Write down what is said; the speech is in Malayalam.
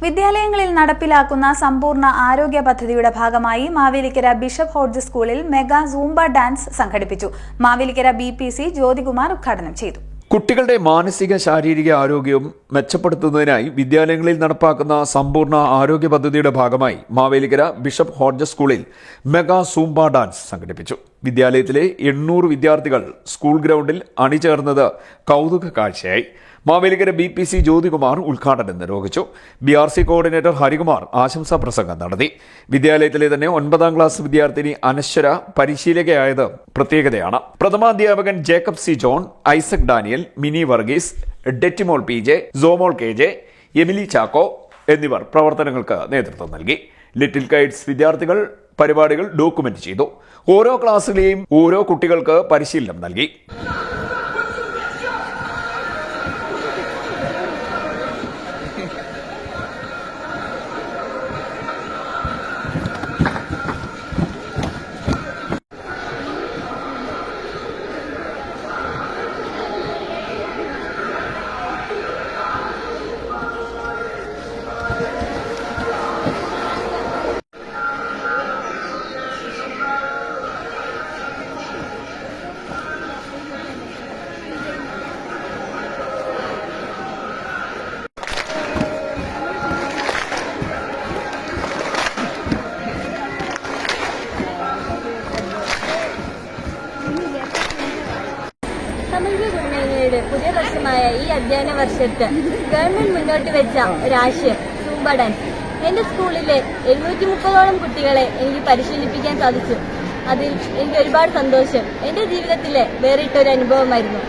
വിദ്യാലയങ്ങളിൽ നടപ്പിലാക്കുന്ന സമ്പൂർണ്ണ ആരോഗ്യ പദ്ധതിയുടെ ഭാഗമായി മാവേലിക്കര ബിഷപ്പ് ഹോഡ്ജ് സ്കൂളിൽ മെഗാ സൂംബ ഡാൻസ് സംഘടിപ്പിച്ചു. മാവേലിക്കര BPC ജ്യോതികുമാർ ഉദ്ഘാടനം ചെയ്തു. കുട്ടികളുടെ മാനസിക ശാരീരിക ആരോഗ്യവും മെച്ചപ്പെടുത്തുന്നതിനായി വിദ്യാലയങ്ങളിൽ നടപ്പാക്കുന്ന സമ്പൂർണ്ണ ആരോഗ്യ പദ്ധതിയുടെ ഭാഗമായി മാവേലിക്കര ബിഷപ്പ് ഹോഡ്ജ് സ്കൂളിൽ മെഗാ സൂംബ ഡാൻസ് സംഘടിപ്പിച്ചു. വിദ്യാലയത്തിലെ 800 വിദ്യാർത്ഥികൾ സ്കൂൾ ഗ്രൗണ്ടിൽ അണിചേർന്നത് കൗതുക കാഴ്ചയായി. മാവേലിക്കര BPC ജ്യോതികുമാർ ഉദ്ഘാടനം നിർവഹിച്ചു. BRC കോർഡിനേറ്റർ ഹരികുമാർ ആശംസാ പ്രസംഗം നടത്തി. വിദ്യാലയത്തിലെ തന്നെ 9ാം ക്ലാസ് വിദ്യാർത്ഥിനി അനശ്വര പരിശീലകയായത് പ്രത്യേകതയാണ്. പ്രഥമാധ്യാപകൻ Jacob C. John, Isaac Daniel, Mini Varghese, Dettymol PJ, Somol KJ, Emily Chacko എന്നിവർ പ്രവർത്തനങ്ങൾക്ക് നേതൃത്വം നൽകി. ലിറ്റിൽ കൈറ്റ്സ് വിദ്യാർത്ഥികൾ പരിപാടികൾ ഡോക്യുമെന്റ് ചെയ്തു. ഓരോ ക്ലാസ്സിലെയും ഓരോ കുട്ടികൾക്ക് പരിശീലനം നൽകി. പുതിയ വർഷമായ ഈ അധ്യയന വർഷത്ത് ഗവൺമെന്റ് മുന്നോട്ട് വെച്ച ഒരാശയം സൂംബ ഡാൻസ്. എന്റെ സ്കൂളിലെ 730ഓളം കുട്ടികളെ എനിക്ക് പരിശീലിപ്പിക്കാൻ സാധിച്ചു. അതിൽ എനിക്ക് ഒരുപാട് സന്തോഷം. എന്റെ ജീവിതത്തിലെ വേറിട്ടൊരു അനുഭവമായിരുന്നു.